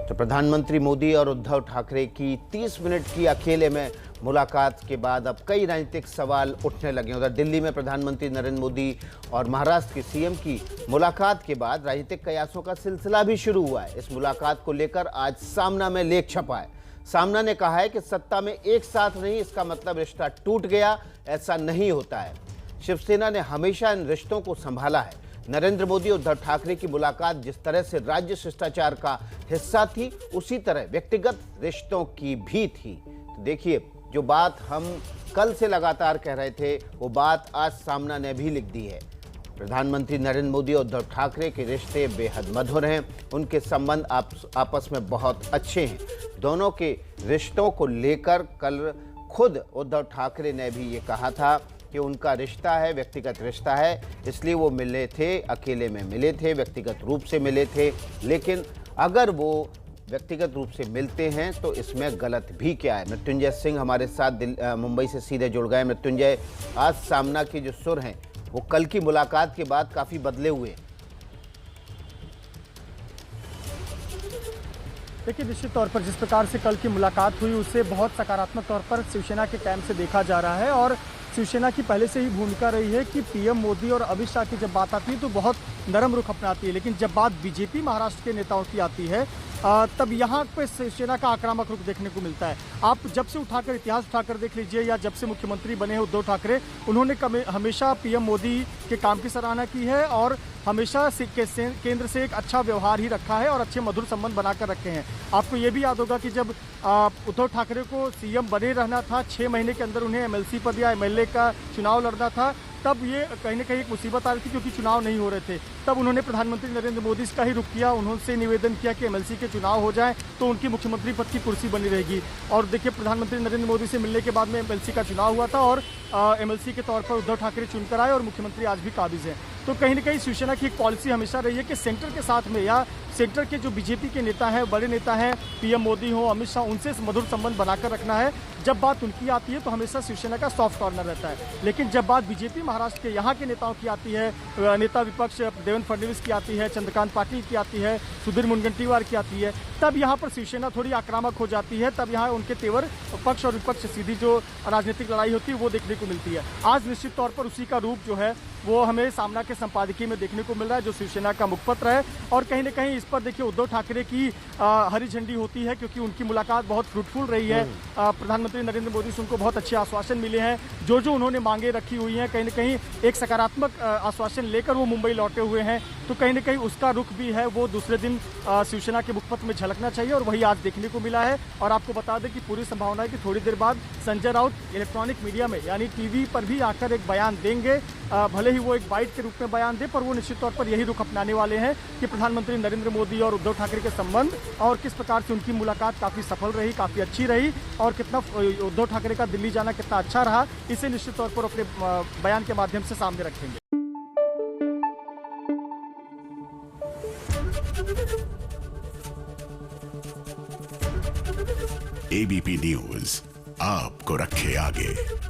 तो प्रधानमंत्री मोदी और उद्धव ठाकरे की 30 मिनट की अकेले में मुलाकात के बाद अब कई राजनीतिक सवाल उठने लगे। उधर दिल्ली में प्रधानमंत्री नरेंद्र मोदी और महाराष्ट्र के सीएम की मुलाकात के बाद राजनीतिक कयासों का सिलसिला भी शुरू हुआ है। इस मुलाकात को लेकर आज सामना में लेख छपा है। सामना ने कहा है कि सत्ता में एक साथ नहीं, इसका मतलब रिश्ता टूट गया, ऐसा नहीं होता है। शिवसेना ने हमेशा इन रिश्तों को संभाला है। नरेंद्र मोदी और उद्धव ठाकरे की मुलाकात जिस तरह से राज्य शिष्टाचार का हिस्सा थी, उसी तरह व्यक्तिगत रिश्तों की भी थी। तो देखिए, जो बात हम कल से लगातार कह रहे थे, वो बात आज सामना ने भी लिख दी है। प्रधानमंत्री नरेंद्र मोदी और उद्धव ठाकरे के रिश्ते बेहद मधुर हैं। उनके संबंध आपस में बहुत अच्छे हैं। दोनों के रिश्तों को लेकर कल खुद उद्धव ठाकरे ने भी ये कहा था कि उनका रिश्ता है, व्यक्तिगत रिश्ता है, इसलिए वो मिले थे, अकेले में मिले थे, व्यक्तिगत रूप से मिले थे। लेकिन अगर वो व्यक्तिगत रूप से मिलते हैं तो इसमें गलत भी क्या है। मृत्युंजय सिंह हमारे साथ मुंबई से सीधे जुड़ गए। मृत्युंजय, आज सामना के जो सुर हैं वो कल की मुलाकात के बाद काफ़ी बदले हुए। देखिए, निश्चित तौर पर जिस प्रकार से कल की मुलाकात हुई उसे बहुत सकारात्मक तौर पर शिवसेना के कैंप से देखा जा रहा है और शिवसेना की पहले से ही भूमिका रही है कि पीएम मोदी और अमित शाह की जब बात आती है तो बहुत नरम रुख अपनाती है, लेकिन जब बात बीजेपी महाराष्ट्र के नेताओं की आती है तब यहाँ पे शिवसेना का आक्रामक रुख देखने को मिलता है। आप जब से उठाकर इतिहास उठाकर देख लीजिए या जब से मुख्यमंत्री बने हैं उद्धव ठाकरे, उन्होंने हमेशा पीएम मोदी के काम की सराहना की है और हमेशा केंद्र से एक अच्छा व्यवहार ही रखा है और अच्छे मधुर संबंध बनाकर रखे हैं। आपको ये भी याद होगा कि जब उद्धव ठाकरे को सीएम बने रहना था, 6 महीने के अंदर उन्हें एमएलसी पद या एमएलए का चुनाव लड़ना था, तब ये कहीं ना कहीं एक मुसीबत आ रही थी क्योंकि चुनाव नहीं हो रहे थे। तब उन्होंने प्रधानमंत्री नरेंद्र मोदी का ही रुख किया, उन्होंने निवेदन किया कि एमएलसी के चुनाव हो जाए तो उनकी मुख्यमंत्री पद की कुर्सी बनी रहेगी। और देखिए, प्रधानमंत्री नरेंद्र मोदी से मिलने के बाद में एमएलसी का चुनाव हुआ था और एमएलसी के तौर पर उद्धव ठाकरे चुनकर आए और मुख्यमंत्री आज भी काबिज हैं। तो कहीं ना कहीं शिवसेना की एक पॉलिसी हमेशा रही है कि सेंटर के साथ में या सेंटर के जो बीजेपी के नेता हैं, बड़े नेता हैं, पीएम मोदी हो, अमित शाह, उनसे मधुर संबंध बनाकर रखना है। जब बात उनकी आती है तो हमेशा शिवसेना का सॉफ्ट कॉर्नर रहता है, लेकिन जब बात बीजेपी महाराष्ट्र के यहाँ के नेताओं की आती है, नेता विपक्ष देवेंद्र फडणवीस की आती है, चंद्रकांत पाटिल की आती है, सुधीर मुनगंटीवार की आती है, तब यहाँ पर शिवसेना थोड़ी आक्रामक हो जाती है। तब यहाँ उनके तेवर पक्ष और विपक्ष सीधी जो राजनीतिक लड़ाई होती है वो देखने को मिलती है। आज निश्चित तौर पर उसी का रूप जो है वो हमें सामना के संपादकीय में देखने को मिल रहा है, जो शिवसेना का मुखपत्र है। और कहीं ना कहीं इस पर देखिए उद्धव ठाकरे की हरी झंडी होती है क्योंकि उनकी मुलाकात बहुत फ्रूटफुल रही है। प्रधानमंत्री नरेंद्र मोदी से उनको बहुत अच्छे आश्वासन मिले हैं, जो उन्होंने मांगे रखी हुई हैं, कहीं ना कहीं एक सकारात्मक आश्वासन लेकर वो मुंबई लौटे हुए हैं। तो कहीं ना कहीं उसका रुख भी है वो दूसरे दिन शिवसेना के मुखपत्र में झलकना चाहिए और वही आज देखने को मिला है। और आपको बता दें कि पूरी संभावना है कि थोड़ी देर बाद संजय राउत इलेक्ट्रॉनिक मीडिया में यानी टीवी पर भी आकर एक बयान देंगे। भले ही वो एक बाइट के रूप में बयान दे, पर वो निश्चित तौर पर यही रुख अपनाने वाले हैं कि प्रधानमंत्री नरेंद्र मोदी और उद्धव ठाकरे के संबंध और किस प्रकार से उनकी मुलाकात काफ़ी सफल रही, काफ़ी अच्छी रही और कितना उद्धव ठाकरे का दिल्ली जाना कितना अच्छा रहा, इसे निश्चित तौर पर अपने बयान के माध्यम से सामने रखेंगे। एबीपी न्यूज आपको रखे आगे।